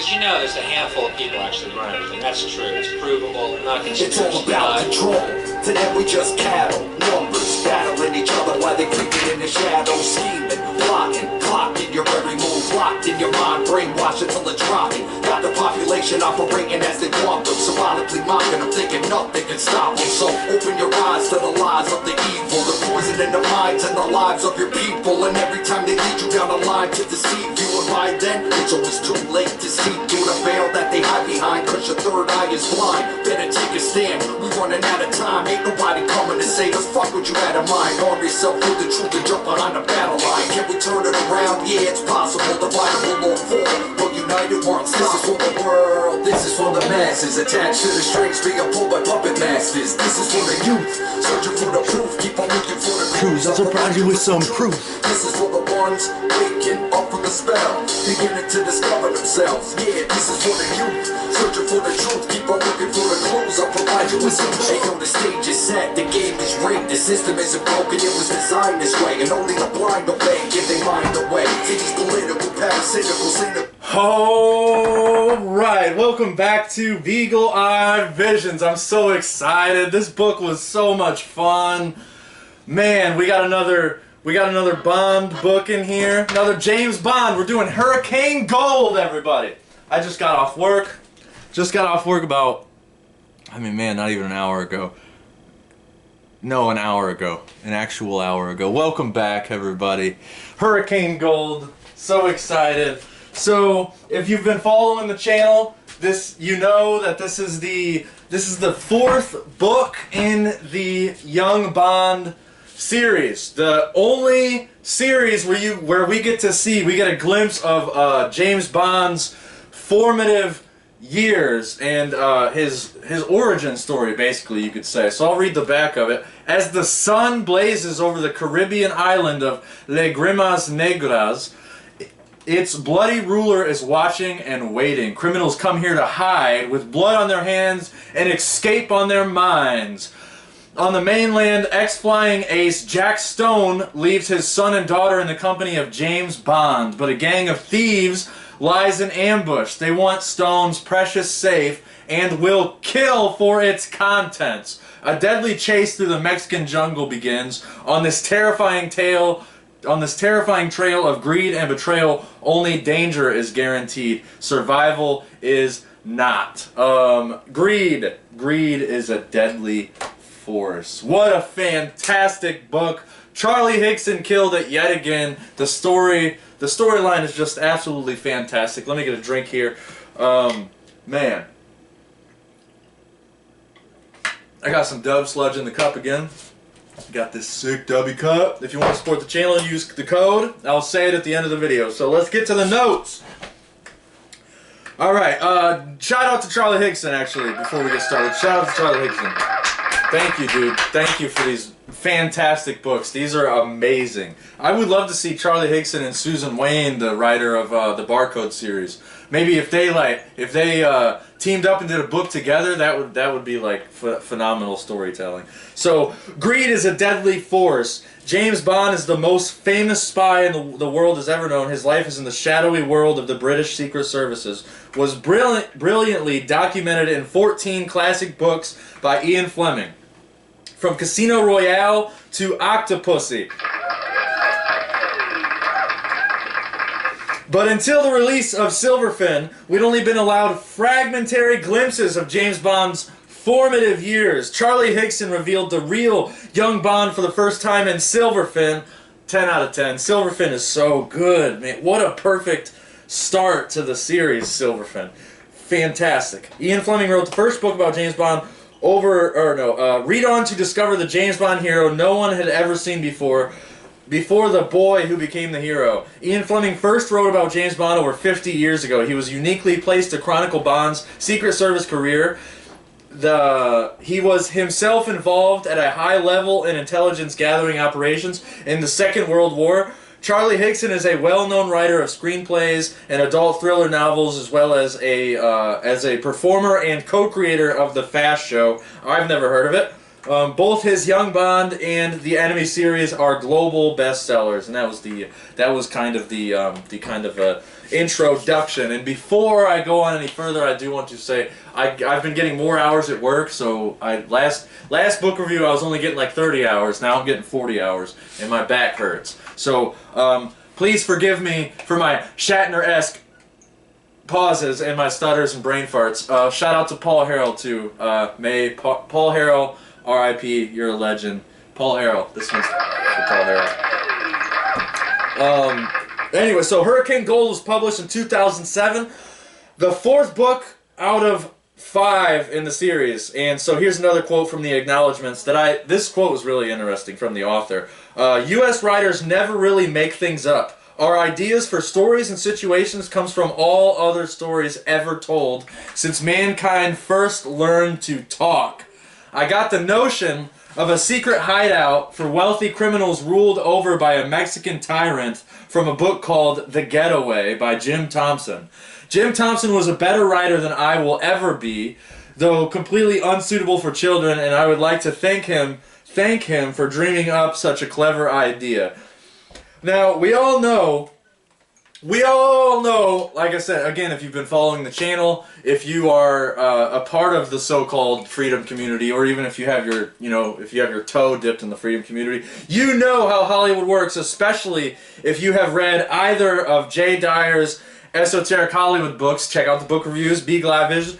Because you know there's a handful of people actually run everything. That's true. It's provable. It's all about control. To them we just cattle. Numbers battling each other while they creeping in the shadows. Scheming, plotting, clocking your every move. Locked in your mind, brainwashed until it's rocking. Got the population operating as they want them. Symbolically mocking them, thinking nothing can stop them. So open your eyes to the lies of the evil. The poison in the minds and the lives of your people. And every time they lead you down the line to deceive you, and by then it's always too late to see through the veil that they hide behind. Cause your third eye is blind. Better take a stand, we running out of time. Ain't nobody coming to save us. Fuck what you had in mind. Arm yourself with the truth and jump behind the battle line. Can we turn it around? Yeah, it's possible. Divided will fall, but united we're unstoppable. This is for the world, this is for the masses. Attached to the strings, being pulled by puppet masters. This is for the youth, searching for the proof. Keep on looking for the clues. I'll surprise you with some proof. This is for the ones waking up from the spell, beginning to discover themselves. Yeah, this is for the youth, searching for the truth. Keep on looking for the clues. I'll provide you with some proof. Hey, yo, the stage is set, the game is rigged. The system isn't broken, it was designed this way. And only the blind obey, give their mind away. See these political, parasitical, cynical. Alright, welcome back to Beagle Eye Visions. I'm so excited. This book was so much fun. Man, we got another Bond book in here. Another James Bond. We're doing Hurricane Gold, everybody. I just got off work. Just got off work about, I mean, man, not even an hour ago. No, an hour ago. An actual hour ago. Welcome back, everybody. Hurricane Gold. So excited. So, if you've been following the channel, you know that this is the fourth book in the Young Bond series. The only series where we get a glimpse of James Bond's formative years and his origin story, basically, you could say. So I'll read the back of it. As the sun blazes over the Caribbean island of Les Grimas Negras, its bloody ruler is watching and waiting. Criminals come here to hide with blood on their hands and escape on their minds. On the mainland, ex-flying ace Jack Stone leaves his son and daughter in the company of James Bond, but a gang of thieves lies in ambush. They want Stone's precious safe and will kill for its contents. A deadly chase through the Mexican jungle begins on this terrifying trail of greed and betrayal. Only danger is guaranteed. Survival is not. Greed is a deadly force. What a fantastic book. Charlie Higson killed it yet again. The storyline is just absolutely fantastic. Let me get a drink here. Man. I got some Dove Sludge in the cup again. Got this sick Dubby cup. If you want to support the channel, use the code. I'll say it at the end of the video. So let's get to the notes. Alright, shout out to Charlie Higson, actually, before we get started. Shout out to Charlie Higson. Thank you, dude. Thank you for these fantastic books. These are amazing. I would love to see Charlie Higson and Susan Wayne, the writer of the Barcode series. Maybe if they teamed up and did a book together, that would be like phenomenal storytelling. So, greed is a deadly force. James Bond is the most famous spy in the world has ever known. His life is in the shadowy world of the British Secret Services. Was brilliantly documented in 14 classic books by Ian Fleming. From Casino Royale to Octopussy. But until the release of Silverfin, we'd only been allowed fragmentary glimpses of James Bond's formative years. Charlie Higson revealed the real young Bond for the first time in Silverfin. 10 out of 10. Silverfin is so good. Man, what a perfect start to the series, Silverfin. Fantastic. Ian Fleming wrote the first book about James Bond read on to discover the James Bond hero no one had ever seen before the boy who became the hero. Ian Fleming first wrote about James Bond over 50 years ago. He was uniquely placed to chronicle Bond's Secret Service career. He was himself involved at a high level in intelligence gathering operations in the Second World War. Charlie Higson is a well-known writer of screenplays and adult thriller novels, as well as a performer and co-creator of the Fast Show. I've never heard of it. Both his Young Bond and the Enemy series are global bestsellers, and that was kind of introduction. And before I go on any further, I do want to say I've been getting more hours at work. So last book review I was only getting like 30 hours. Now I'm getting 40 hours, and my back hurts. So please forgive me for my Shatner-esque pauses and my stutters and brain farts. Shout out to Paul Harrell too. Paul Harrell, R.I.P. You're a legend. Paul Harrell. This one's for Paul Harrell. Anyway, so Hurricane Gold was published in 2007. The 4th book out of 5 in the series. And so here's another quote from the acknowledgments that this quote was really interesting from the author. U.S. writers never really make things up. Our ideas for stories and situations comes from all other stories ever told since mankind first learned to talk. I got the notion of a secret hideout for wealthy criminals ruled over by a Mexican tyrant from a book called The Getaway by Jim Thompson. Jim Thompson was a better writer than I will ever be, though completely unsuitable for children, and I would like to thank him for dreaming up such a clever idea. Now, we all know, like I said, again, if you've been following the channel, if you are a part of the so-called freedom community, or even if you have your, if you have your toe dipped in the freedom community, you know how Hollywood works, especially if you have read either of Jay Dyer's Esoteric Hollywood books. Check out the book reviews, Beagle Eye Vision's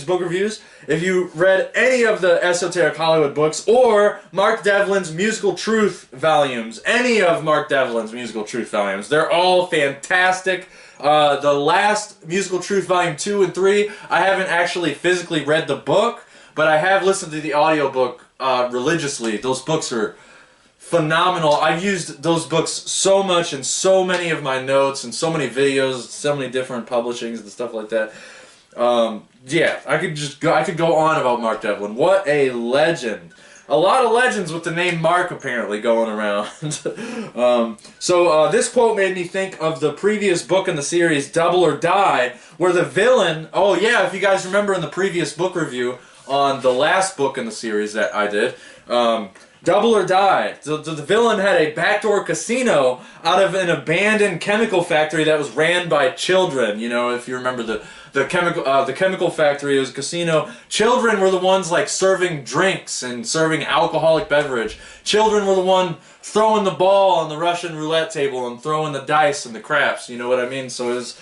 book reviews. If you read any of the Esoteric Hollywood books, or Mark Devlin's Musical Truth volumes, any of Mark Devlin's Musical Truth volumes, they're all fantastic. The last Musical Truth Volume 2 and 3, I haven't actually physically read the book, but I have listened to the audiobook religiously. Those books are phenomenal. I've used those books so much in so many of my notes and so many videos, so many different publishings and stuff like that. Yeah, I could go on about Mark Devlin. What a legend. A lot of legends with the name Mark apparently going around. So this quote made me think of the previous book in the series, Double or Die, where the villain, oh yeah, if you guys remember in the previous book review on the last book in the series that I did, Double or Die. The villain had a backdoor casino out of an abandoned chemical factory that was ran by children. You know, if you remember the chemical factory, it was a casino. Children were the ones like serving drinks and serving alcoholic beverage. Children were the one throwing the ball on the Russian roulette table and throwing the dice and the craps. You know what I mean? So it was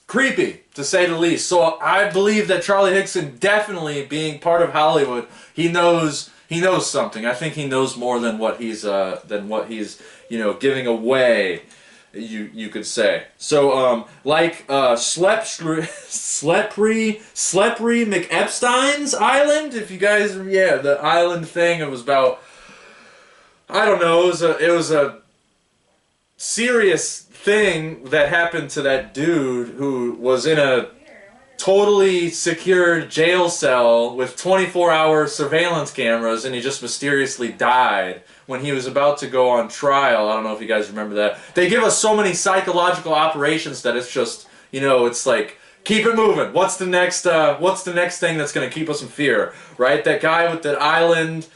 creepy, to say the least. So I believe that Charlie Higson, definitely being part of Hollywood, he knows something. I think he knows more than what he's giving away. You could say. So like Slepry McEpstein's Island. If you guys, yeah, the island thing. It was about, I don't know. It was a serious thing that happened to that dude who was in a totally secured jail cell with 24-hour surveillance cameras, and he just mysteriously died when he was about to go on trial. I don't know if you guys remember that. They give us so many psychological operations that it's just, it's like, keep it moving. What's the next thing that's going to keep us in fear, right? That guy with that island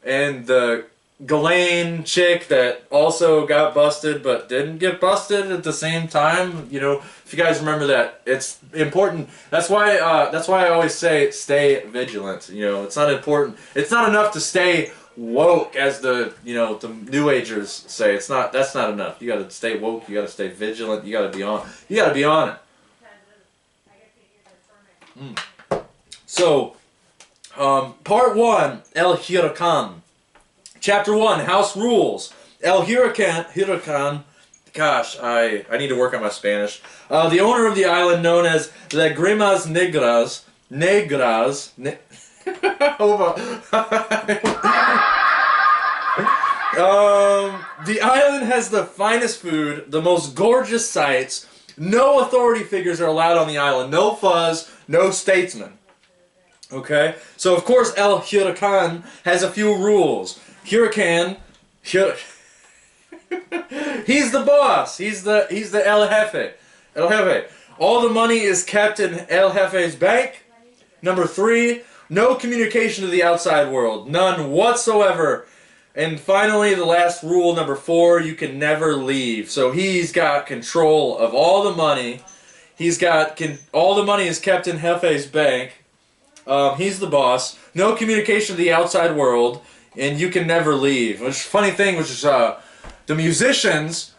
and the Ghislaine chick that also got busted but didn't get busted at the same time. If you guys remember that, it's important. That's why I always say stay vigilant. It's not important. It's not enough to stay woke, as the New Agers say. That's not enough. You got to stay woke. You got to stay vigilant. You got to be on. You got to be on it. So, part 1, El Huracan. Chapter 1, House Rules. El Huracan, gosh, I need to work on my Spanish. The owner of the island, known as Lágrimas Negras, the island has the finest food, the most gorgeous sights. No authority figures are allowed on the island. No fuzz, no statesmen. Okay? So, of course, El Huracan has a few rules. Huracan, he's the boss. He's the El Jefe. El Jefe. All the money is kept in El Jefe's bank. Number 3, no communication to the outside world. None whatsoever. And finally, the last rule, number 4, you can never leave. So he's got control of all the money. He's got all the money is kept in Hefe's bank. He's the boss. No communication to the outside world, and you can never leave. Which funny thing, which is the musicians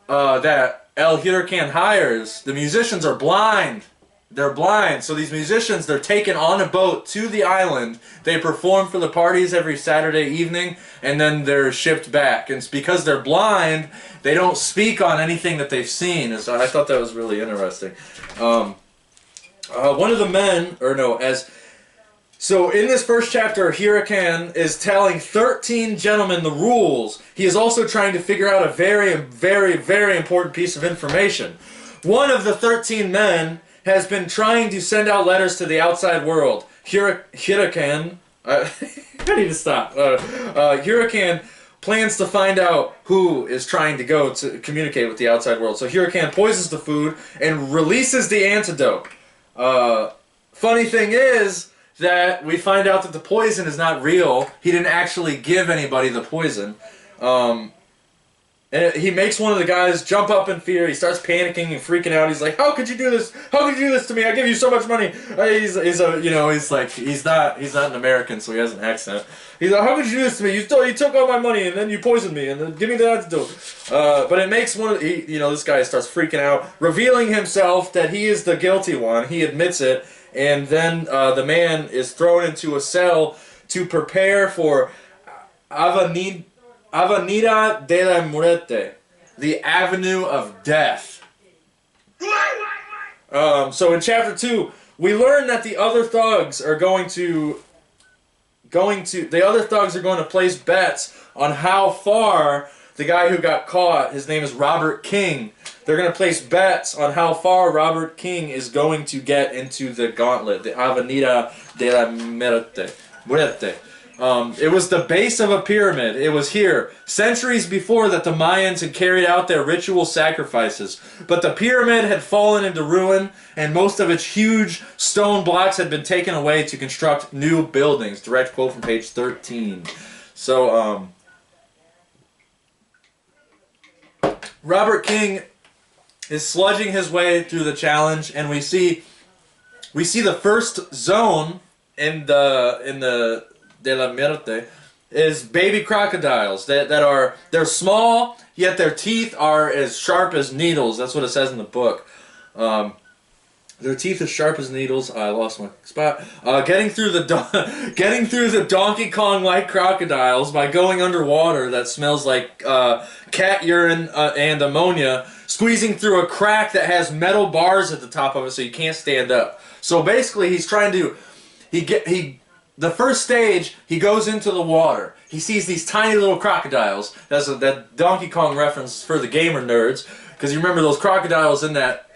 that El Huracan hires. The musicians are blind. They're blind. So these musicians, they're taken on a boat to the island. They perform for the parties every Saturday evening, and then they're shipped back. And it's because they're blind, they don't speak on anything that they've seen. So I thought that was really interesting. One of the men, so in this first chapter, Huracan is telling 13 gentlemen the rules. He is also trying to figure out a very, very, very important piece of information. One of the 13 men has been trying to send out letters to the outside world. Huracan, I need to stop. Huracan plans to find out who is trying to go to communicate with the outside world. So Huracan poisons the food and releases the antidote. Funny thing is that we find out that the poison is not real. He didn't actually give anybody the poison. And he makes one of the guys jump up in fear. He starts panicking and freaking out. He's like, "How could you do this? How could you do this to me? I give you so much money." He's not an American, so he has an accent. He's like, "How could you do this to me? You took all my money and then you poisoned me and then give me the antidote." But it makes this guy starts freaking out, revealing himself that he is the guilty one. He admits it, and then the man is thrown into a cell to prepare for Avenida de la Muerte, the Avenue of Death. So in chapter 2, we learn that the other thugs are going to place bets on how far the guy who got caught, his name is Robert King. They're going to place bets on how far Robert King is going to get into the gauntlet, the Avenida de la Muerte. It was the base of a pyramid. It was here, centuries before that the Mayans had carried out their ritual sacrifices. But the pyramid had fallen into ruin, and most of its huge stone blocks had been taken away to construct new buildings. Direct quote from page 13. So, Robert King is sludging his way through the challenge, and we see the first zone in the De la Muerte is baby crocodiles they're small, yet their teeth are as sharp as needles. That's what it says in the book. Their teeth as sharp as needles. I lost my spot. Getting through the Donkey Kong-like crocodiles by going underwater that smells like cat urine and ammonia, squeezing through a crack that has metal bars at the top of it so you can't stand up. So basically, he's trying to the first stage, he goes into the water. He sees these tiny little crocodiles. That's that Donkey Kong reference for the gamer nerds, because you remember those crocodiles in that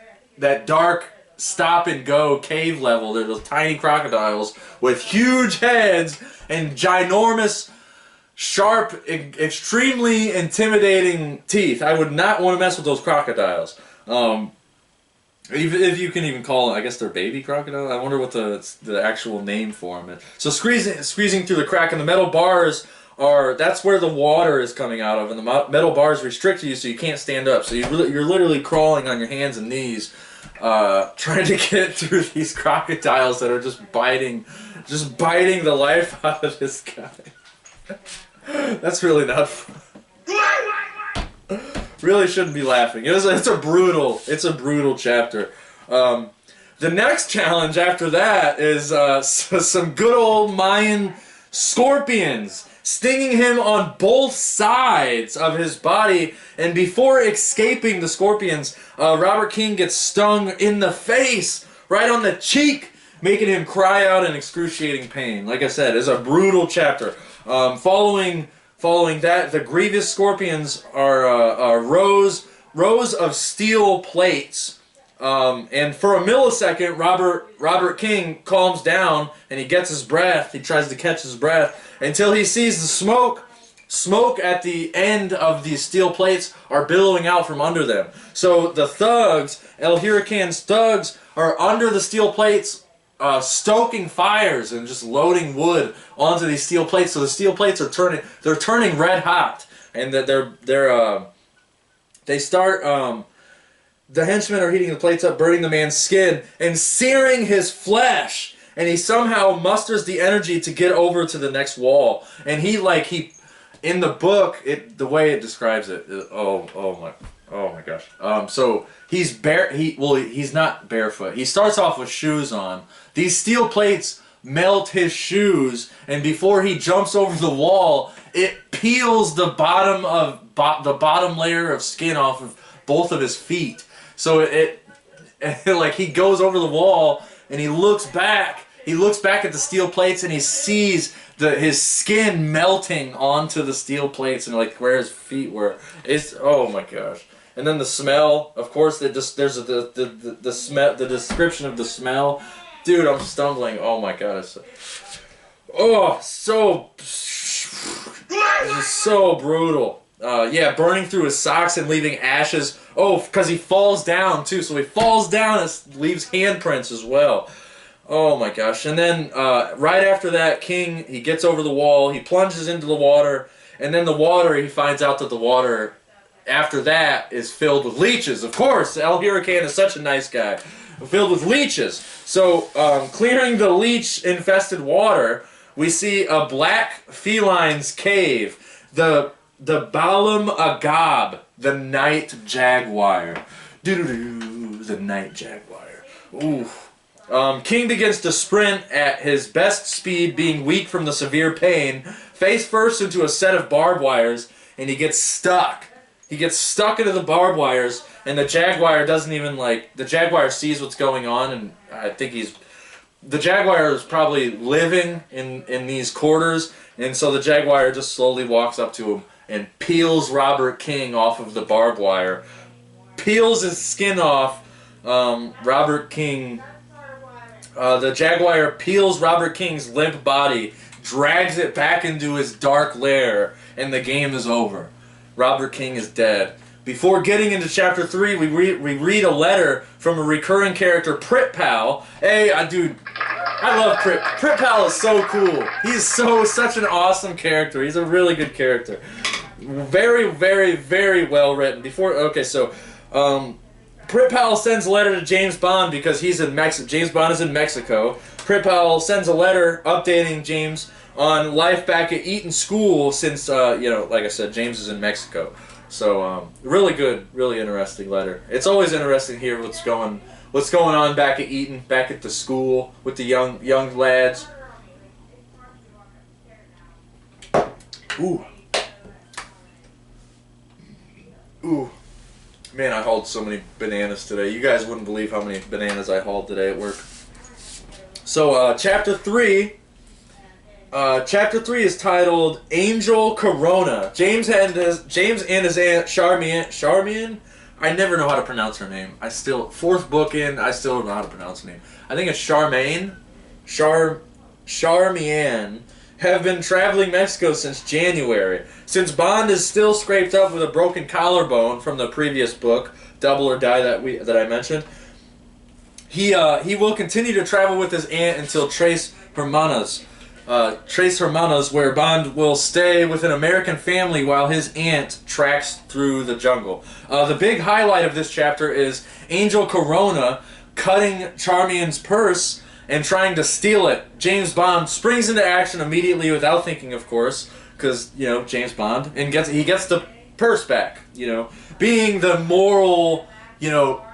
dark stop-and-go cave level. They're those tiny crocodiles with huge heads and ginormous, sharp, extremely intimidating teeth. I would not want to mess with those crocodiles. If you can even call it, I guess they're baby crocodile. I wonder what the actual name for them is. So squeezing through the crack, and the metal bars that's where the water is coming out of, and the metal bars restrict you so you can't stand up. So you're literally crawling on your hands and knees, trying to get through these crocodiles that are just biting the life out of this guy. That's really not fun. Really shouldn't be laughing. It's a brutal chapter. The next challenge after that is some good old Mayan scorpions stinging him on both sides of his body, and before escaping the scorpions, Robert King gets stung in the face, right on the cheek, making him cry out in excruciating pain. Like I said, it's a brutal chapter. Following that, the grievous scorpions are rows of steel plates. And for a millisecond, Robert King calms down and he gets his breath. He tries to catch his breath until he sees the smoke. Smoke at the end of these steel plates are billowing out from under them. So the thugs, El Huracan's thugs, are under the steel plates, stoking fires and just loading wood onto these steel plates. So the steel plates are turning red hot, and that they start. The henchmen are heating the plates up, burning the man's skin and searing his flesh. And he somehow musters the energy to get over to the next wall. And he in the book, the way it describes it, oh my gosh. So he's he's not barefoot. He starts off with shoes on. These steel plates melt his shoes, and before he jumps over the wall, it peels the bottom layer of skin off of both of his feet. So like he goes over the wall and he looks back. He looks back at the steel plates and he sees his skin melting onto the steel plates and like where his feet were. It's, oh my gosh. And then the smell, of course. There's the smell, the description of the smell. Dude, I'm stumbling. Oh my god. So brutal. Yeah, burning through his socks and leaving ashes. Oh, because he falls down too. So he falls down and leaves handprints as well. Oh my gosh. And then right after that, King, he gets over the wall. He plunges into the water. And then the water, he finds out that the water after that is filled with leeches. Of course, El Hurricane is such a nice guy. Filled with leeches. So clearing the leech-infested water, we see a black feline's cave. The Balam Agab, the night jaguar. Doo-doo-doo, the night jaguar. Ooh. King begins to sprint at his best speed, being weak from the severe pain, face first into a set of barbed wires, and he gets stuck. He gets stuck into the barbed wires, and the jaguar doesn't even the jaguar sees what's going on, and I think the jaguar is probably living in these quarters, and so the jaguar just slowly walks up to him and peels Robert King off of the barbed wire, peels his skin off. Robert King, the jaguar peels Robert King's limp body, drags it back into his dark lair, and the game is over. Robert King is dead. Before getting into chapter 3, we read a letter from a recurring character, Prit Pal. Hey, dude, I love Prit. Prit Pal is so cool. He's such an awesome character. He's a really good character. Very, very, very well written. Prit Pal sends a letter to James Bond because he's in Mexico. James Bond is in Mexico. Prit Pal sends a letter updating James on life back at Eton School since, like I said, James is in Mexico. So, really good, really interesting letter. It's always interesting to hear what's going on back at Eton, back at the school with the young lads. Ooh. Ooh. Man, I hauled so many bananas today. You guys wouldn't believe how many bananas I hauled today at work. So, Chapter 3 is titled Angel Corona. James and his aunt Charmian. I never know how to pronounce her name. Fourth book in, I still don't know how to pronounce her name. I think it's Charmian, have been traveling Mexico since January. Since Bond is still scraped up with a broken collarbone from the previous book, Double or Die, that I mentioned, he will continue to travel with his aunt until Tres Hermanas, where Bond will stay with an American family while his aunt tracks through the jungle. The big highlight of this chapter is Angel Corona cutting Charmian's purse and trying to steal it. James Bond springs into action immediately without thinking, of course, because, James Bond, and he gets the purse back, being the moral,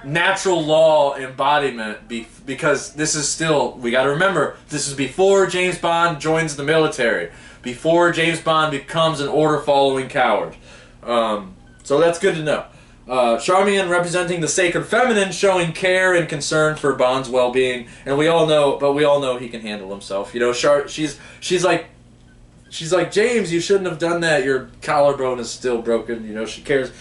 natural law embodiment, because this is still, we got to remember, this is before James Bond joins the military, before James Bond becomes an order-following coward. So that's good to know. Charmian representing the sacred feminine, showing care and concern for Bond's well-being, and we all know he can handle himself. She's like, James, you shouldn't have done that. Your collarbone is still broken. She cares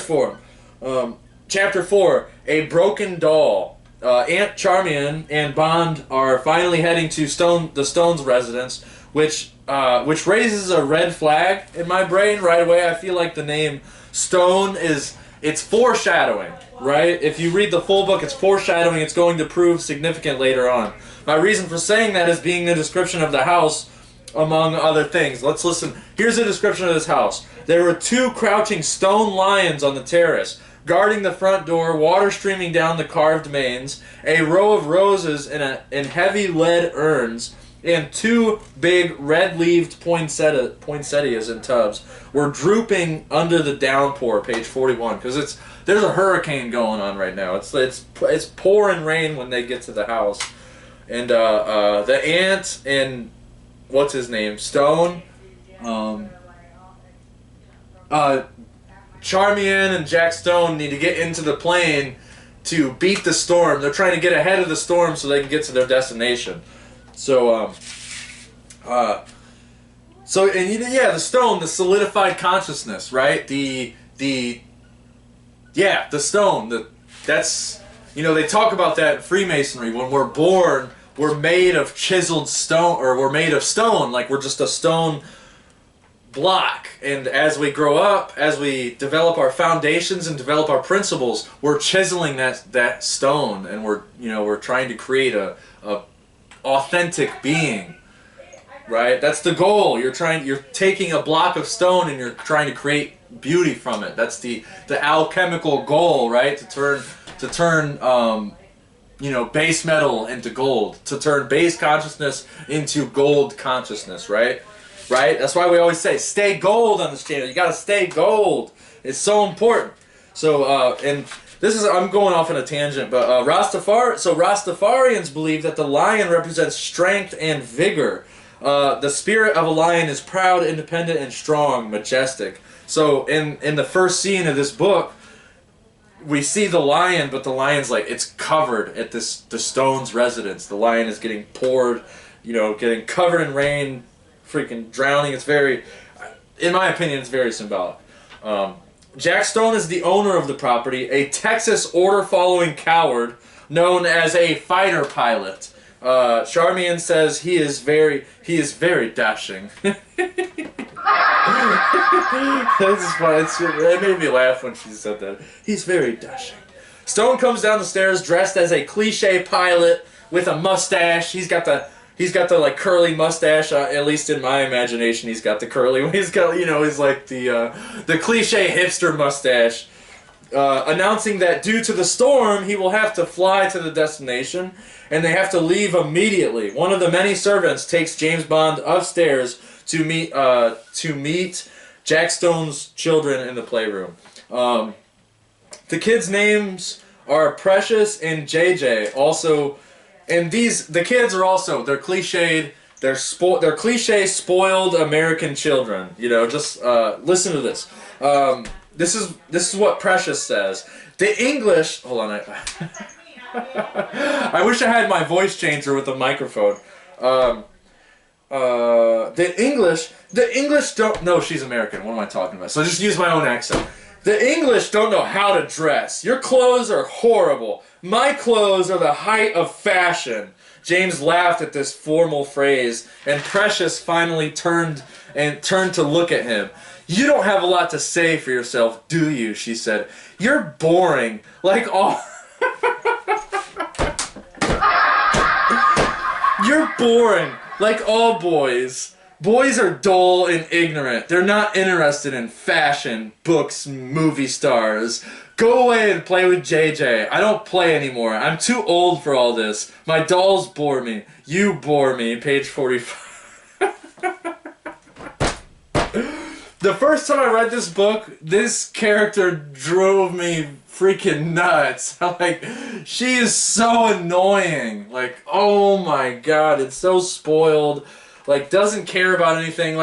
for him. Chapter 4, A Broken Doll. Aunt Charmian and Bond are finally heading to the Stone's residence, which raises a red flag in my brain right away. I feel like the name Stone is it's foreshadowing, right? If you read the full book, it's foreshadowing. It's going to prove significant later on. My reason for saying that is being the description of the house, among other things. Let's listen. Here's a description of this house. There were 2 crouching stone lions on the terrace, guarding the front door, water streaming down the carved mains, a row of roses in heavy lead urns, and 2 big red-leaved poinsettias in tubs were drooping under the downpour. Page 41, because there's a hurricane going on right now. It's pouring rain when they get to the house, and the aunt and what's his name, Stone, Charmian and Jack Stone need to get into the plane to beat the storm. They're trying to get ahead of the storm so they can get to their destination. So, the stone, the solidified consciousness, right? The stone. That's, they talk about that in Freemasonry. When we're born, we're made of chiseled stone, or we're made of stone, like we're just a stone block. And as we grow up, as we develop our foundations and develop our principles, we're chiseling that stone, and we're trying to create a authentic being, right? That's the goal. You're taking a block of stone and you're trying to create beauty from it. That's the alchemical goal, right? To turn base metal into gold, to turn base consciousness into gold consciousness, right? Right? That's why we always say, stay gold on this channel. You gotta stay gold. It's so important. So, and this is, I'm going off on a tangent, but Rastafarians believe that the lion represents strength and vigor. The spirit of a lion is proud, independent, and strong, majestic. So in the first scene of this book, we see the lion, but the lion's it's covered at the Stone's residence. The lion is getting poured, getting covered in rain, freaking drowning. It's very, in my opinion, it's very symbolic. Jack Stone is the owner of the property, a Texas order-following coward known as a fighter pilot. Charmian says he is very dashing. That's fun. It made me laugh when she said that. He's very dashing. Stone comes down the stairs dressed as a cliche pilot with a mustache. He's got the curly mustache. At least in my imagination, he's got the curly. He's got he's like the cliche hipster mustache. Announcing that due to the storm, he will have to fly to the destination, and they have to leave immediately. One of the many servants takes James Bond upstairs to meet Jack Stone's children in the playroom. The kids' names are Precious and JJ. Also, and the kids are also, they're cliched. They're cliche spoiled American children. Just listen to this. This is what Precious says. The English. Hold on. I wish I had my voice changer with a microphone. The English don't. No, she's American. What am I talking about? So just use my own accent. The English don't know how to dress. Your clothes are horrible. My clothes are the height of fashion. James laughed at this formal phrase, and Precious finally turned to look at him. You don't have a lot to say for yourself, do you? She said. You're boring, like all... You're boring, like all boys. Boys are dull and ignorant. They're not interested in fashion, books, movie stars. Go away and play with JJ. I don't play anymore. I'm too old for all this. My dolls bore me. You bore me. Page 45. The first time I read this book, this character drove me freaking nuts. She is so annoying. Oh my god, it's so spoiled. Doesn't care about anything.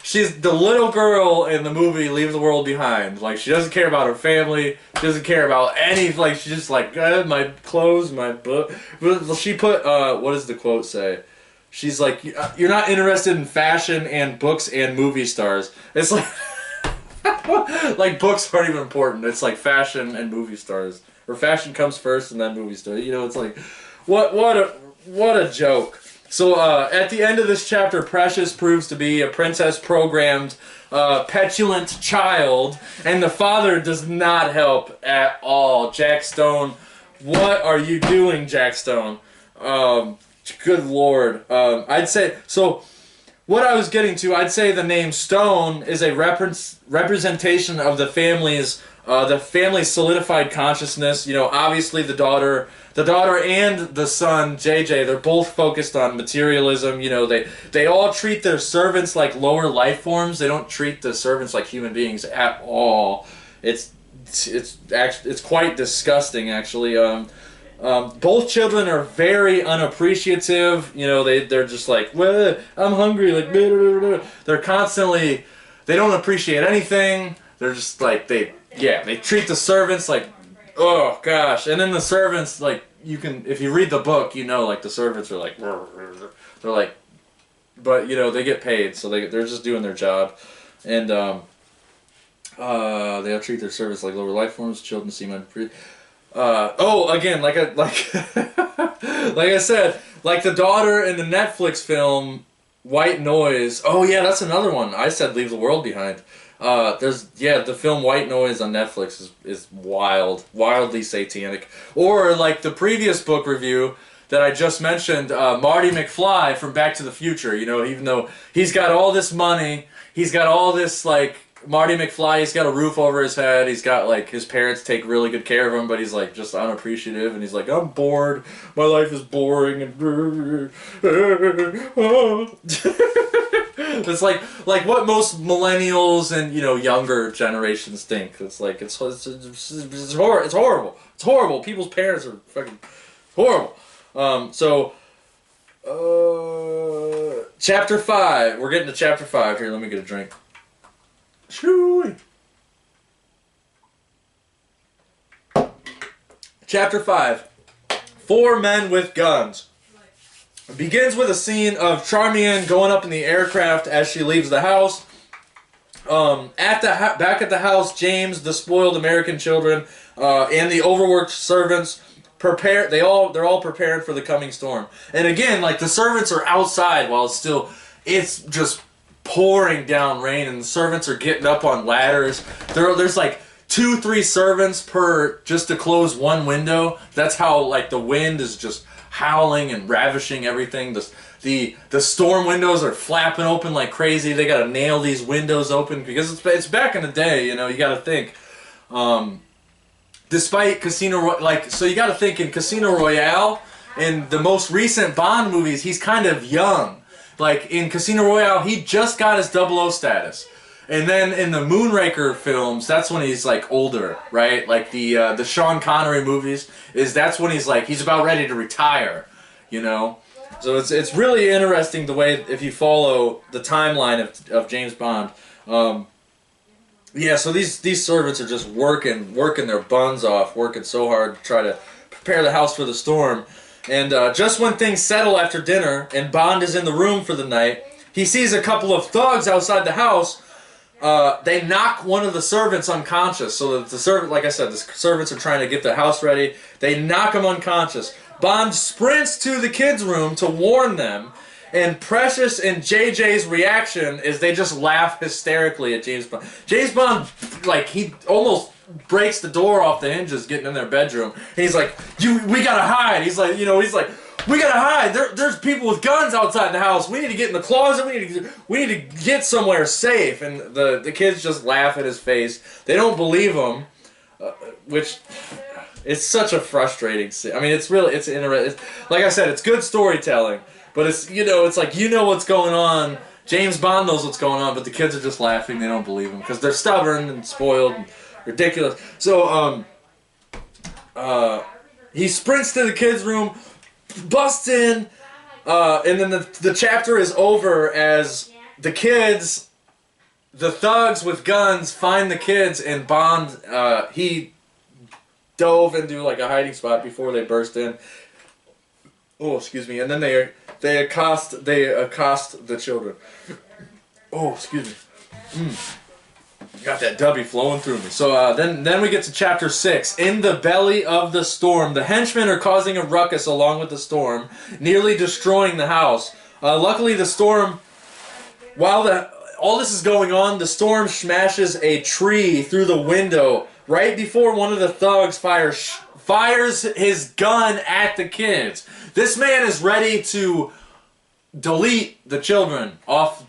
She's the little girl in the movie Leave the World Behind. She doesn't care about her family. She doesn't care about any. She's just my clothes, my book. She put, what does the quote say? She's like, you're not interested in fashion and books and movie stars. It's books aren't even important. It's fashion and movie stars. Or fashion comes first and then movie stars. It's what a joke. So at the end of this chapter, Precious proves to be a princess-programmed, petulant child, and the father does not help at all. Jack Stone, what are you doing, Jack Stone? Good Lord. I'd say, so what I was getting to, I'd say the name Stone is a representation of the family's solidified consciousness. You know, obviously the daughter and the son, JJ, they're both focused on materialism. You know, they all treat their servants like lower life forms. They don't treat the servants like human beings at all. It's quite disgusting, actually. Both children are very unappreciative. You know, they're just like, well, I'm hungry, like, blah, blah, blah. They're constantly, they don't appreciate anything. They're just like, they treat the servants like, oh gosh. And then the servants, like, you can, if you read the book, you know, like, the servants are like, they're like, but, you know, they get paid, so they're just doing their job. And they'll treat their servants like lower life forms. Children seem unappreciative. Again, like I said, like the daughter in the Netflix film White Noise. Oh yeah, that's another one. I said Leave the World Behind. The film White Noise on Netflix is wildly satanic. Or like the previous book review that I just mentioned, Marty McFly from Back to the Future. You know, even though he's got all this money, he's got all this like. Marty McFly, he's got a roof over his head, he's got, like, his parents take really good care of him, but he's, like, just unappreciative, and he's like, I'm bored, my life is boring, and it's like what most millennials and, you know, younger generations think. It's like, it's horrible. It's horrible. People's parents are fucking horrible. Chapter 5. We're getting to chapter 5 here. Let me get a drink. Shoo! Chapter 5. 4 Men with Guns. It begins with a scene of Charmian going up in the aircraft as she leaves the house. Back at the house, James, the spoiled American children, and the overworked servants prepare. They're all prepared for the coming storm. And again, like the servants are outside while it's just pouring down rain, and the servants are getting up on ladders. There's like 2-3 servants per just to close one window. That's how like the wind is just howling and ravishing everything. The storm windows are flapping open like crazy. They gotta nail these windows open because it's back in the day. You know, you gotta think. Despite so you gotta think in Casino Royale, in the most recent Bond movies, he's kind of young. Like, in Casino Royale, he just got his 00 status. And then in the Moonraker films, that's when he's, like, older, right? Like, the Sean Connery movies, that's when he's, like, he's about ready to retire, you know? So it's really interesting the way, if you follow the timeline of James Bond. So these servants are just working their buns off, working so hard to try to prepare the house for the storm. And just when things settle after dinner and Bond is in the room for the night, he sees a couple of thugs outside the house. They knock one of the servants unconscious. So that the servant, like I said, the servants are trying to get the house ready. They knock him unconscious. Bond sprints to the kids' room to warn them. And Precious and JJ's reaction is they just laugh hysterically at James Bond. James Bond, like, he almost breaks the door off the hinges getting in their bedroom. And he's like, we gotta hide. He's like, we gotta hide. There's people with guns outside the house. We need to get in the closet. We need to get somewhere safe. And the kids just laugh at his face. They don't believe him, which it's such a frustrating scene. I mean, it's interesting. Like I said, it's good storytelling, but it's like what's going on. James Bond knows what's going on, but the kids are just laughing. They don't believe him because they're stubborn and spoiled and ridiculous. So he sprints to the kids' room, busts in, and then the chapter is over as the thugs with guns find the kids, and Bond, he dove into like a hiding spot before they burst in. Oh, excuse me. And then they accost the children. Oh, excuse me. Got that W flowing through me. So then we get to chapter 6. In the belly of the storm, the henchmen are causing a ruckus along with the storm, nearly destroying the house. Luckily, the storm, while all this is going on, the storm smashes a tree through the window right before one of the thugs fires his gun at the kids. This man is ready to delete the children off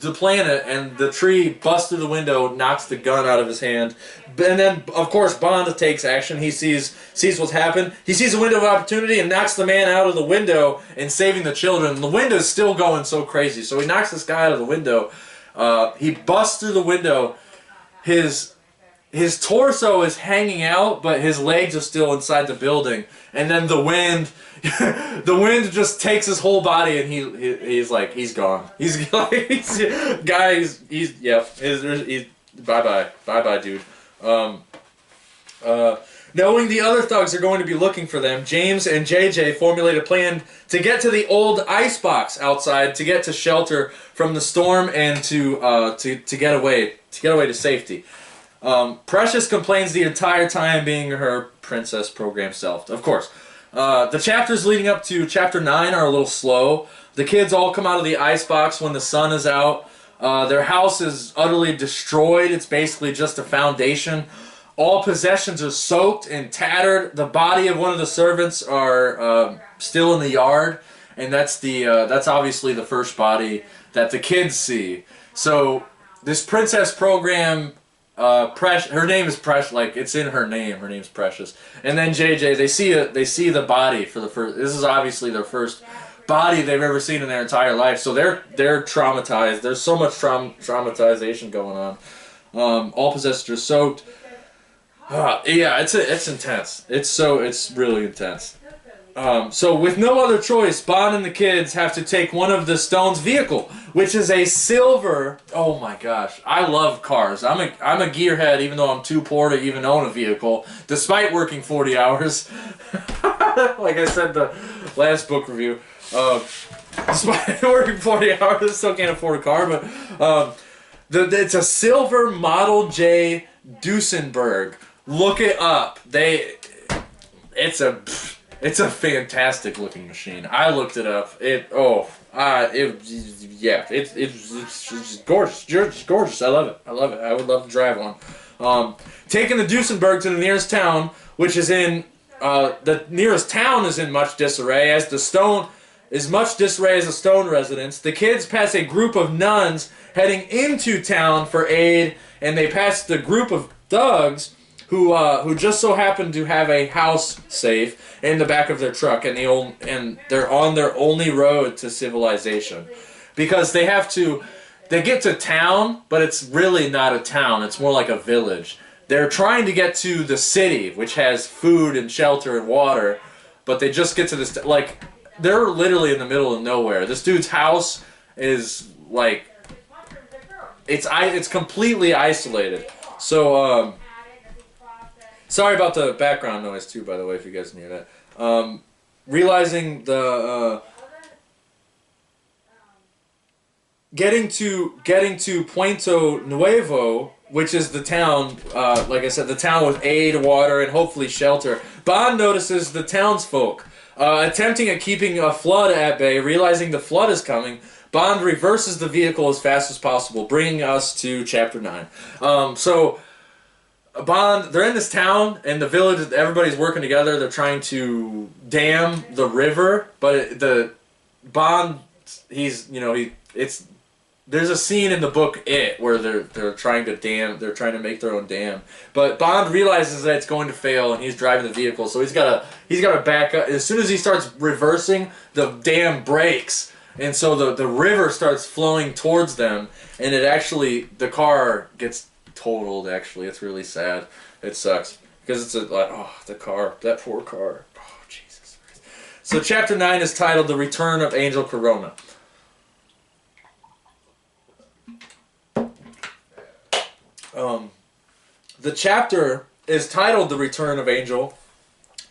the planet, and the tree busts through the window, knocks the gun out of his hand. And then, of course, Bond takes action. He sees what's happened. He sees a window of opportunity and knocks the man out of the window and saving the children. The window's still going so crazy, so he knocks this guy out of the window. He busts through the window. His torso is hanging out, but his legs are still inside the building. And then the wind just takes his whole body, and he's like, he's gone. He's bye, dude. Knowing the other thugs are going to be looking for them, James and JJ formulate a plan to get to the old icebox outside, to get to shelter from the storm, and to get away to safety. Precious complains the entire time, being her princess program self. Of course. The chapters leading up to chapter 9 are a little slow. The kids all come out of the icebox when the sun is out. Their house is utterly destroyed. It's basically just a foundation. All possessions are soaked and tattered. The body of one of the servants are still in the yard, and that's obviously the first body that the kids see. So this princess program, her name is Precious, like it's in her name. Her name's Precious. And then JJ, they see the body for the first. This is obviously their first body they've ever seen in their entire life. So they're traumatized. There's so much traumatization going on. All possessors are soaked. Yeah, it's intense. It's really intense. So with no other choice, Bond and the kids have to take one of the Stone's vehicle, which is a silver. Oh my gosh, I love cars. I'm a gearhead, even though I'm too poor to even own a vehicle, despite working 40 hours. Like I said the last book review, despite working 40 hours, I still can't afford a car. But it's a silver Model J Duesenberg. Look it up. It's a fantastic looking machine. I looked it up. It's gorgeous. I love it. I would love to drive one. Taking the Duesenberg to the nearest town, which is in the nearest town is in much disarray as the Stone residence. The kids pass a group of nuns heading into town for aid, and they pass the group of thugs who just so happen to have a house safe in the back of their truck, and they're on their only road to civilization, because they get to town, but it's really not a town. It's more like a village. They're trying to get to the city, which has food and shelter and water, but they just get to this, like, they're literally in the middle of nowhere. This dude's house is like, it's completely isolated. So sorry about the background noise too, by the way, if you guys need that. Realizing the getting to Puerto Nuevo, which is the town, like I said, the town with aid, water, and hopefully shelter. Bond notices the townsfolk attempting at keeping a flood at bay. Realizing the flood is coming, Bond reverses the vehicle as fast as possible, bringing us to chapter 9. So Bond, they're in this town, and the village, everybody's working together. They're trying to dam the river, but Bond, there's a scene in the book where they're trying to make their own dam. But Bond realizes that it's going to fail, and he's driving the vehicle, so he's got to back up. As soon as he starts reversing, the dam breaks, and so the river starts flowing towards them, and the car gets totaled. Actually, it's really sad. It sucks because it's that poor car. Oh, Jesus. So chapter 9 is titled "The Return of Angel Corona." The chapter is titled "The Return of Angel"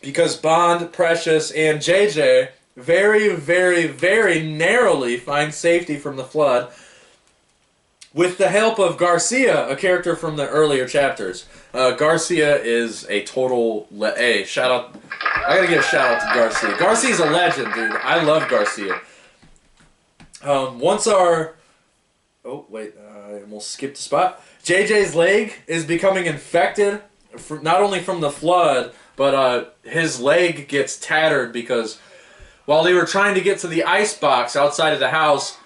because Bond, Precious, and JJ very, very, very narrowly find safety from the flood with the help of Garcia, a character from the earlier chapters. Garcia is a total... Hey, shout out... I gotta give a shout out to Garcia. Garcia's a legend, dude. I love Garcia. Once our... Oh, wait. I almost skipped a spot. JJ's leg is becoming infected, not only from the flood, but his leg gets tattered because while they were trying to get to the ice box outside of the house,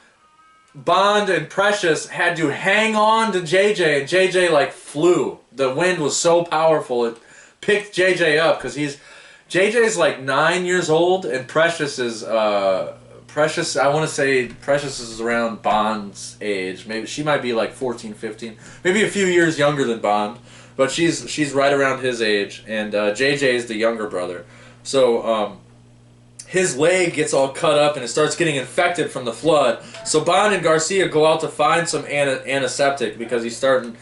Bond and Precious had to hang on to JJ, and JJ like flew. The wind was so powerful it picked JJ up because JJ's like 9 years old, and Precious is Precious. I want to say Precious is around Bond's age. Maybe she might be like 14, 15, maybe a few years younger than Bond, but she's right around his age, and JJ is the younger brother. So his leg gets all cut up and it starts getting infected from the flood. So Bond and Garcia go out to find some antiseptic because he's starting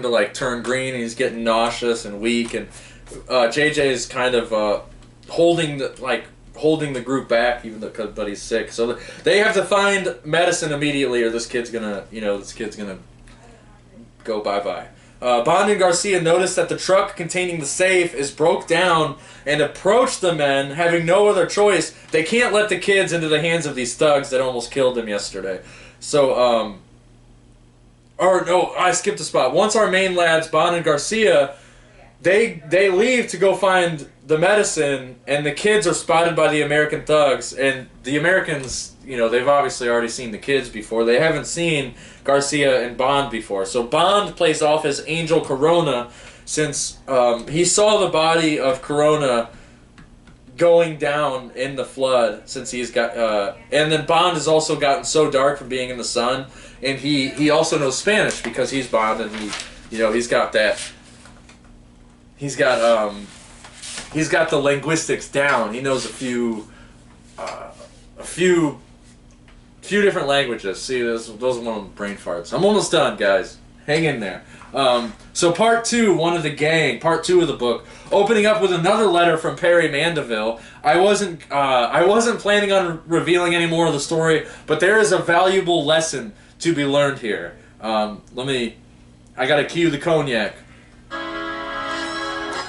to like turn green and he's getting nauseous and weak, and JJ is kind of holding the group back, even though but he's sick. So they have to find medicine immediately, or this kid's gonna go bye-bye. Bond and Garcia notice that the truck containing the safe is broke down and approach the men, having no other choice. They can't let the kids into the hands of these thugs that almost killed them yesterday. So, or no, I skipped a spot. Once our main lads, Bond and Garcia, they leave to go find the medicine, and the kids are spotted by the American thugs, and the Americans, they've obviously already seen the kids before. They haven't seen Garcia and Bond before. So Bond plays off as Angel Corona since he saw the body of Corona going down in the flood since he's got... and then Bond has also gotten so dark from being in the sun, and he also knows Spanish because he's Bond, and he's got that... He's got the linguistics down. He knows a few different languages. See, those are one of the brain farts. I'm almost done, guys. Hang in there. So part two, one of the gang, part two of the book, opening up with another letter from Perry Mandeville. I wasn't planning on revealing any more of the story, but there is a valuable lesson to be learned here. I gotta cue the cognac.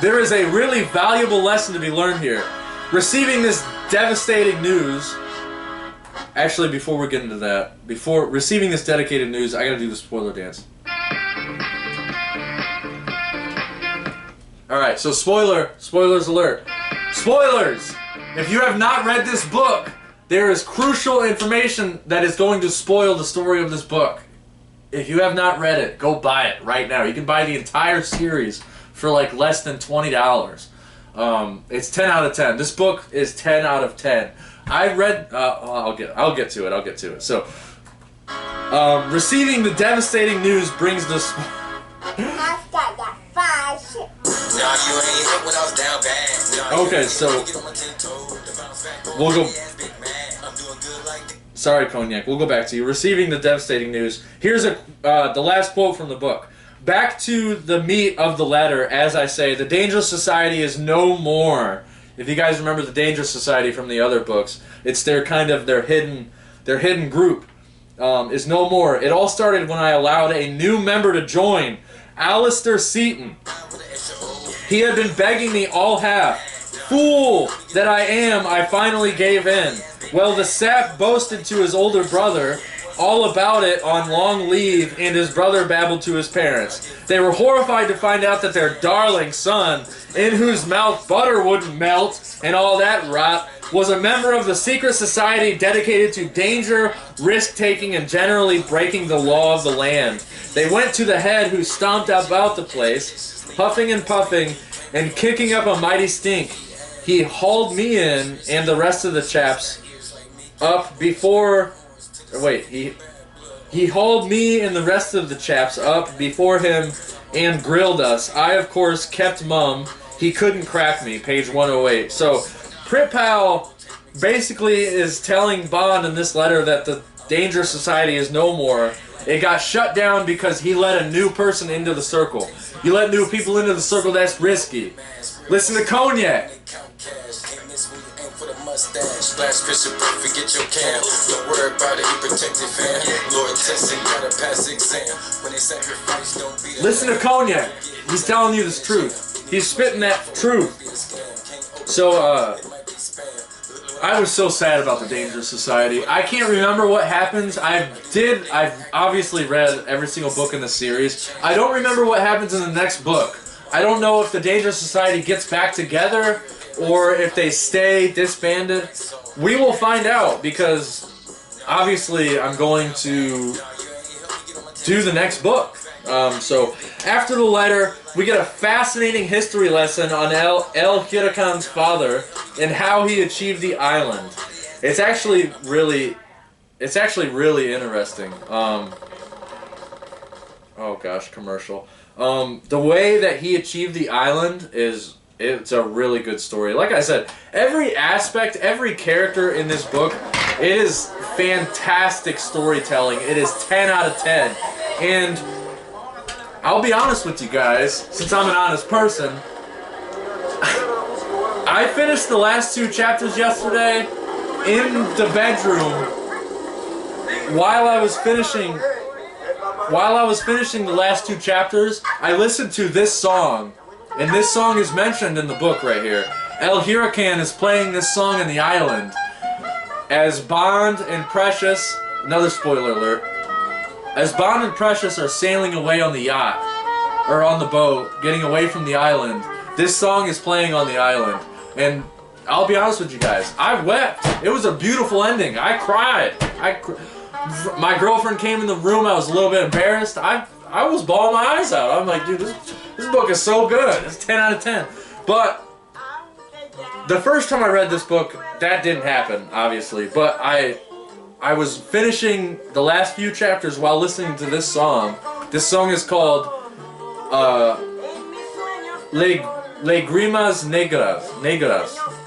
There is a really valuable lesson to be learned here. Receiving this devastating news... Actually, before we get into that, before receiving this dedicated news, I gotta do the spoiler dance. Alright, so spoilers alert. Spoilers! If you have not read this book, there is crucial information that is going to spoil the story of this book. If you have not read it, go buy it right now. You can buy the entire series for like less than $20. It's 10 out of 10. This book is 10 out of 10. I read. I'll get to it. So, receiving the devastating news brings this. Okay, so we'll go. Sorry, Cognac. We'll go back to you. Receiving the devastating news. Here's the last quote from the book. Back to the meat of the letter, as I say, the Dangerous Society is no more. If you guys remember the Dangerous Society from the other books, it's their hidden group is no more. It all started when I allowed a new member to join, Alistair Seaton. He had been begging me all half. Fool that I am, I finally gave in. Well, the sap boasted to his older brother all about it on long leave, and his brother babbled to his parents. They were horrified to find out that their darling son, in whose mouth butter wouldn't melt and all that rot, was a member of the secret society dedicated to danger, risk-taking, and generally breaking the law of the land. They went to the head, who stomped about the place, puffing and puffing, and kicking up a mighty stink. He hauled me in and the rest of the chaps up before... Wait, he hauled me and the rest of the chaps up before him and grilled us. I, of course, kept mum. He couldn't crack me, page 108. So, Prit-Pal basically is telling Bond in this letter that the Dangerous Society is no more. It got shut down because he let a new person into the circle. You let new people into the circle, that's risky. Listen to Cognac. Splash Bishop, forget your cam. Don't worry about it, he protected fam. Lord testing, gotta pass exam. When they sacrifice, don't be. Listen to Cognac. He's telling you this truth. He's spitting that truth. So, I was so sad about the Dangerous Society. I can't remember what happens. I've obviously read every single book in the series. I don't remember what happens in the next book. I don't know if the Dangerous Society gets back together or if they stay disbanded. We will find out because obviously I'm going to do the next book. So after the letter, we get a fascinating history lesson on El Huracan's father and how he achieved the island. It's actually really interesting. Oh gosh, commercial. The way that he achieved the island it's a really good story. Like I said, every aspect, every character in this book, it is fantastic storytelling. It is 10 out of 10. And I'll be honest with you guys, since I'm an honest person, I finished the last 2 chapters yesterday in the bedroom while I was finishing the last 2 chapters. I listened to this song, and this song is mentioned in the book right here. El Huracan is playing this song in the island as Bond and Precious, another spoiler alert, as Bond and Precious are sailing away on the yacht, or on the boat, getting away from the island. This song is playing on the island, and I'll be honest with you guys, I wept. It was a beautiful ending. I cried. My girlfriend came in the room. I was a little bit embarrassed. I was bawling my eyes out. I'm like, dude, this book is so good. It's 10 out of 10. But the first time I read this book, that didn't happen, obviously. But I was finishing the last few chapters while listening to this song. This song is called Lágrimas Negras.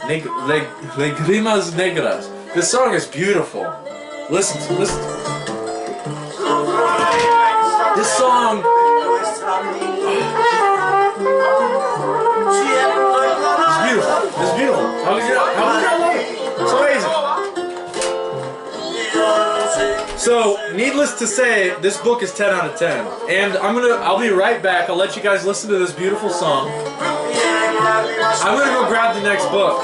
Lágrimas Negras. This song is beautiful. Listen to this song. It's beautiful. It's beautiful. How did you not love it? It's amazing. So, needless to say, this book is 10 out of 10. And I'll be right back. I'll let you guys listen to this beautiful song. I'm gonna go grab the next book.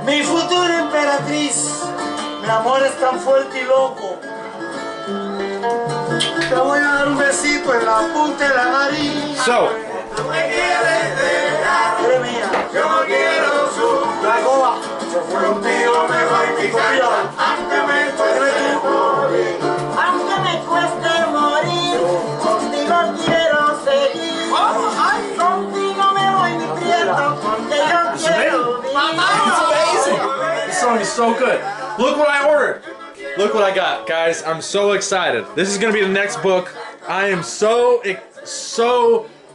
Mi futura emperatriz, mi amor es tan fuerte y loco. Te voy a dar un besito en la punta de la nariz. So, Yo no quiero su la goba. Contigo me voy a picar, aunque me cueste morir. Aunque me cueste morir, contigo quiero seguir. Contigo me voy mi prieto, porque yo quiero vivir. it's amazing. This song is so good. Look what I ordered. Look what I got, guys. I'm so excited. This is gonna be the next book. I am so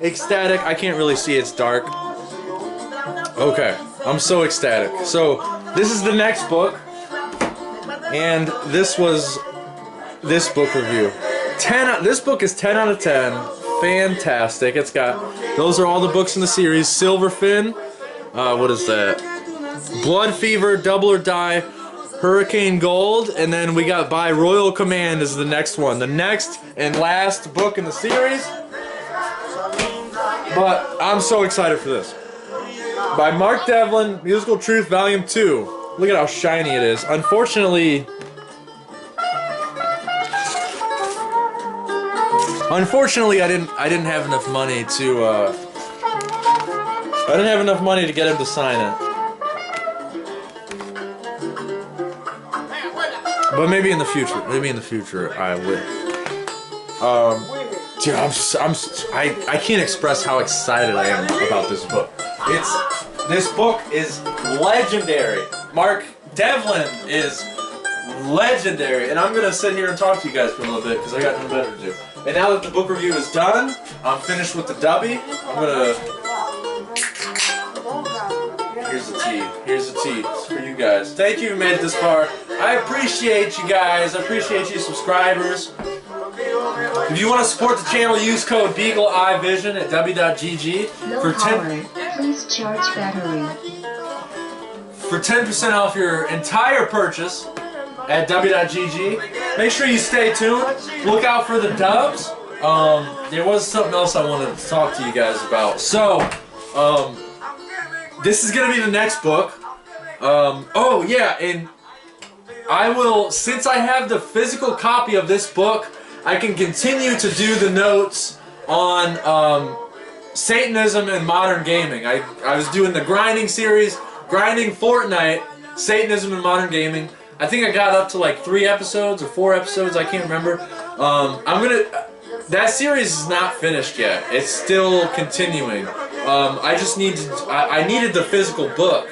ecstatic. I can't really see, it's dark. Okay, I'm so ecstatic. So, this is the next book. And this was this book review. This book is 10 out of 10. Fantastic. It's got, those are all the books in the series. Silverfin. What is that? Blood Fever, Double or Die, Hurricane Gold, and then we got By Royal Command is the next one. The next and last book in the series. But I'm so excited for this. By Mark Devlin, Musical Truth Volume 2. Look at how shiny it is. Unfortunately, I didn't have enough money to get him to sign it. But maybe in the future. Maybe in the future I will. Dude, I can't express how excited I am about this book. This book is legendary. Mark Devlin is legendary, and I'm gonna sit here and talk to you guys for a little bit because I got nothing better to do. And now that the book review is done, I'm finished with the dubby. I'm gonna. Here's the tea. Here's the tea. It's for you guys. Thank you for made it this far. I appreciate you guys. I appreciate you subscribers. If you want to support the channel, use code BeagleEyeVision at w.gg for 10. Please charge battery. For 10% off your entire purchase at w.gg. Make sure you stay tuned. Look out for the dubs. There was something else I wanted to talk to you guys about. So, this is gonna be the next book. Oh yeah, and I will, since I have the physical copy of this book, I can continue to do the notes on Satanism and modern gaming. I was doing the grinding series, grinding Fortnite, Satanism and modern gaming. I think I got up to like 3 episodes or 4 episodes, I can't remember. That series is not finished yet. It's still continuing. I just need to, I needed the physical book.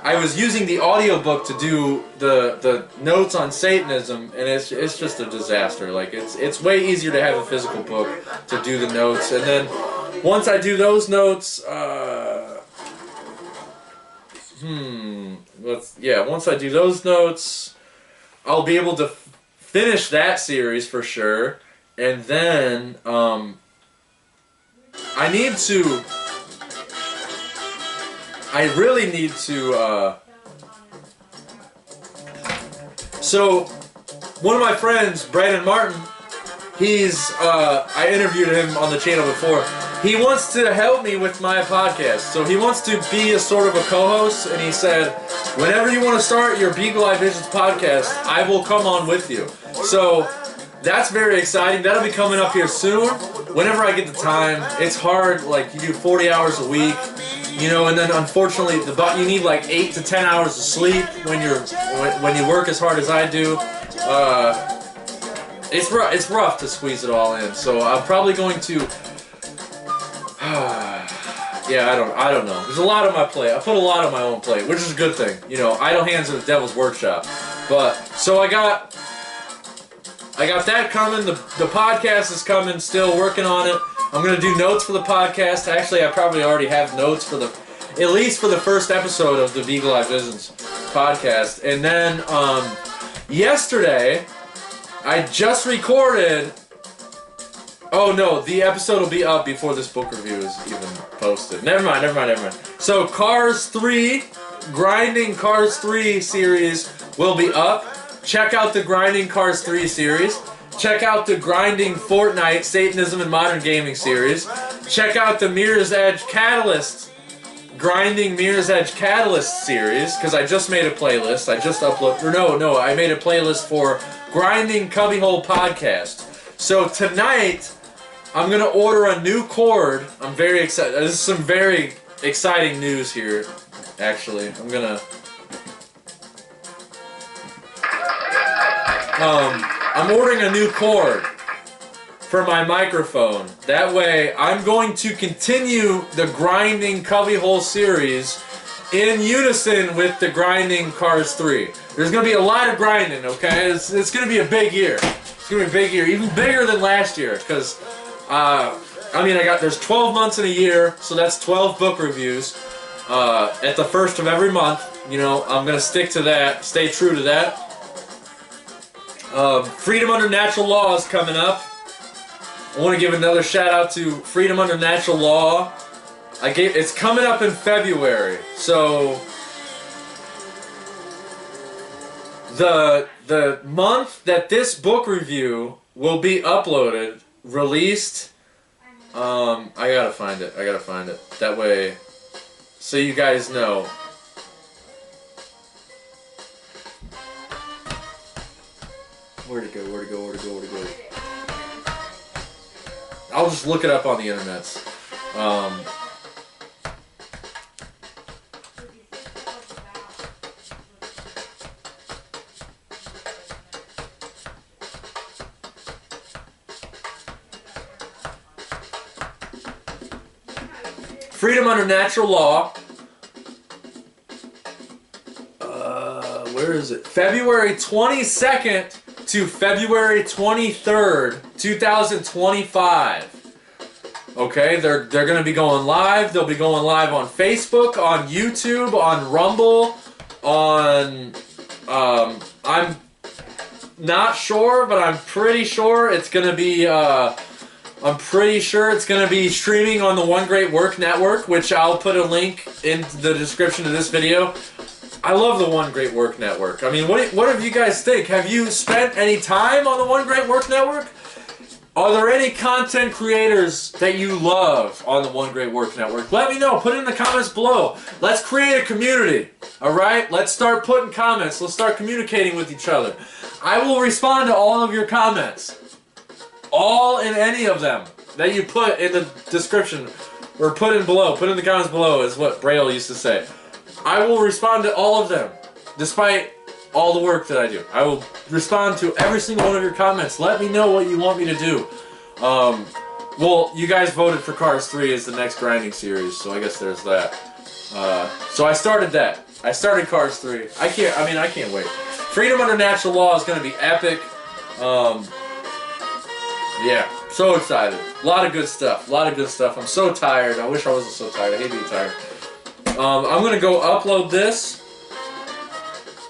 I was using the audiobook to do the notes on Satanism, and it's just a disaster. Like it's way easier to have a physical book to do the notes, and then once I do those notes, once I do those notes, I'll be able to finish that series for sure, and then I really need to, so, one of my friends, Brandon Martin, I interviewed him on the channel before. He wants to help me with my podcast, so he wants to be a sort of a co-host, and he said, whenever you want to start your Beagle Eye Visions podcast, I will come on with you. So, that's very exciting. That'll be coming up here soon, whenever I get the time. It's hard, like, you do 40 hours a week. You know, and then unfortunately, you need like 8 to 10 hours of sleep when you work as hard as I do. It's rough to squeeze it all in. So I'm probably going to. Yeah, I don't know. There's a lot on my plate. I put a lot on my own plate, which is a good thing. You know, idle hands are the devil's workshop. But so I got that coming. The podcast is coming. Still working on it. I'm going to do notes for the podcast. Actually, I probably already have notes for at least for the first episode of the Beagle Eye Visions podcast. And then, yesterday, I just recorded, oh no, the episode will be up before this book review is even posted. Never mind. So, Cars 3, Grinding Cars 3 series will be up. Check out the Grinding Cars 3 series. Check out the Grinding Fortnite, Satanism and Modern Gaming series. Check out the Mirror's Edge Catalyst, Grinding Mirror's Edge Catalyst series, because I just made a playlist. I just uploaded, I made a playlist for Grinding Cubbyhole Podcast. So tonight, I'm going to order a new cord. I'm very excited. This is some very exciting news here, actually. I'm going to... I'm ordering a new cord for my microphone. That way, I'm going to continue the Grinding Cubbyhole series in unison with the Grinding Cars 3. There's going to be a lot of grinding, okay? It's going to be a big year. It's going to be a big year, even bigger than last year, because, there's 12 months in a year, so that's 12 book reviews at the first of every month. You know, I'm going to stick to that, stay true to that. Freedom Under Natural Law is coming up. I want to give another shout out to Freedom Under Natural Law. It's coming up in February. So the month that this book review will be uploaded, released, I gotta find it. That way, so you guys know. Where'd it go? I'll just look it up on the internet. Freedom Under Natural Law. Where is it? February 22nd to February 23rd, 2025. Okay, they're going to be going live. They'll be going live on Facebook, on YouTube, on Rumble, on I'm not sure, but I'm pretty sure it's going to be streaming on the One Great Work Network, which I'll put a link in the description of this video. I love the One Great Work Network. I mean, what do you guys think? Have you spent any time on the One Great Work Network? Are there any content creators that you love on the One Great Work Network? Let me know. Put it in the comments below. Let's create a community. Alright? Let's start putting comments. Let's start communicating with each other. I will respond to all of your comments. All and any of them that you put in the description. Or put in below. Put in the comments below is what Braille used to say. I will respond to all of them. Despite all the work that I do. I will respond to every single one of your comments. Let me know what you want me to do. Well, you guys voted for Cars 3 as the next grinding series, so I guess there's that. So I started that. I started Cars 3. I can't wait. Freedom Under Natural Law is going to be epic. Yeah, so excited. A lot of good stuff. A lot of good stuff. I'm so tired. I wish I wasn't so tired. I hate being tired. I'm going to go upload this.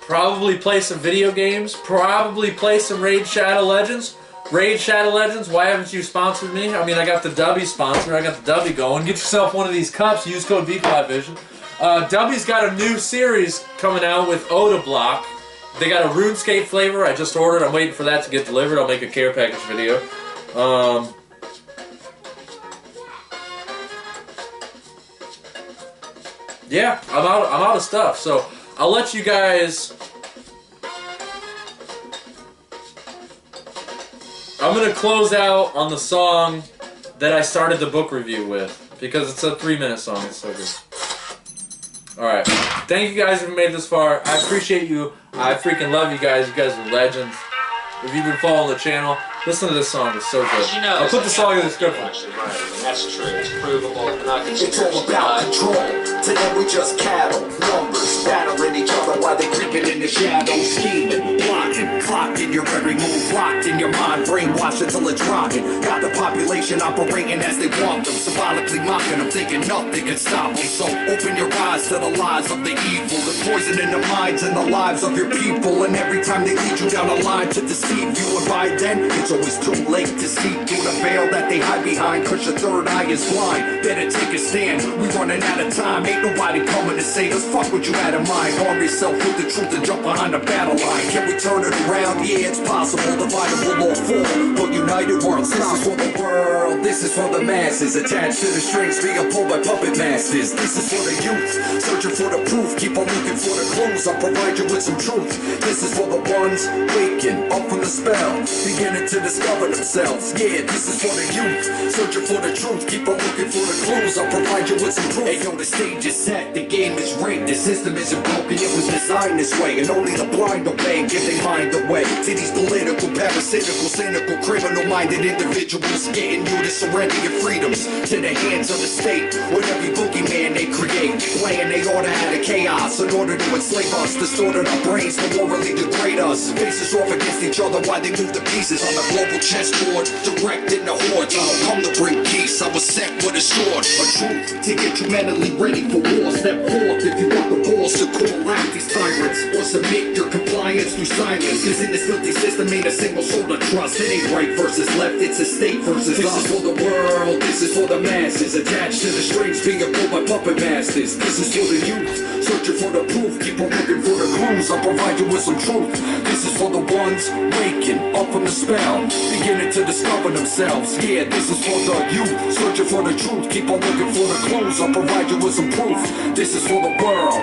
Probably play some video games. Probably play some Raid Shadow Legends. Raid Shadow Legends, why haven't you sponsored me? I mean, I got the Dubby sponsor. I got the Dubby going. Get yourself one of these cups. Use code VFlyVision. Dubby's got a new series coming out with Oda Block. They got a RuneScape flavor. I just ordered. I'm waiting for that to get delivered. I'll make a care package video. Yeah, I'm out of stuff. So I'll let you guys. I'm gonna close out on the song that I started the book review with because it's a 3-minute song. It's so good. All right, thank you guys who made this far. I appreciate you. I freaking love you guys. You guys are legends. If you've been following the channel, listen to this song. It's so good. You know, I'll put the song in the description. Actually, right. I mean, that's true. It's provable. It's all about control. To them we just cattle, numbers, battling each other while they creeping in the shadows, scheming, blocking, clocked in your every move, locked in your mind, brainwashed until it's rocking. Got the population operating as they want them, symbolically mocking them, thinking nothing can stop them. So open your eyes to the lies of the evil, the poison in the minds and the lives of your people. And every time they lead you down a line to deceive you, and by then it's always too late to see through the veil that they hide behind, cause your third eye is blind. Better take a stand, we running out of time. Ain't nobody coming to save us, fuck what you had in mind. Arm yourself with the truth and jump behind the battle line. Can we turn it around? Yeah, it's possible. Divided we'll all fall, but united we're unstoppable. This is for the world, this is for the masses. Attached to the strings, being pulled by puppet masters. This is for the youth, searching for the proof. Keep on looking for the clues, I'll provide you with some truth. This is for the ones waking up from the spell, beginning to discover themselves. Yeah, this is for the youth, searching for the truth. Keep on looking for the clues, I'll provide you with some proof. Hey yo, the stage is set, the game is rigged, the system isn't broken, it was designed this way, and only the blind obey and give their mind away to these political, parasitical, cynical, criminal-minded individuals, getting you to surrender your freedoms to the hands of the state, with every boogeyman they create, playing they order out of chaos in order to enslave us, distorting our brains to morally degrade us, faces off against each other while they move the pieces on the global chessboard, directing the hordes. I'll come to bring peace, I was sent with a sword, a truth to get you mentally ready for war. Step forth if you got the balls to call out these tyrants, or submit your compliance through silence, cause in this filthy system ain't a single soul to trust. It ain't right versus left, it's a state versus us. This is for the world, this is for the masses, attached to the strings being pulled by puppet masters. This is for the youth, searching for the proof, keep on looking for the clues, I'll provide you with some truth. This is for the ones waking up from the spell, beginning to discover themselves. Yeah, this is for the youth, searching for the truth, keep on looking for the clues, I'll provide you with some proof. This is for the world.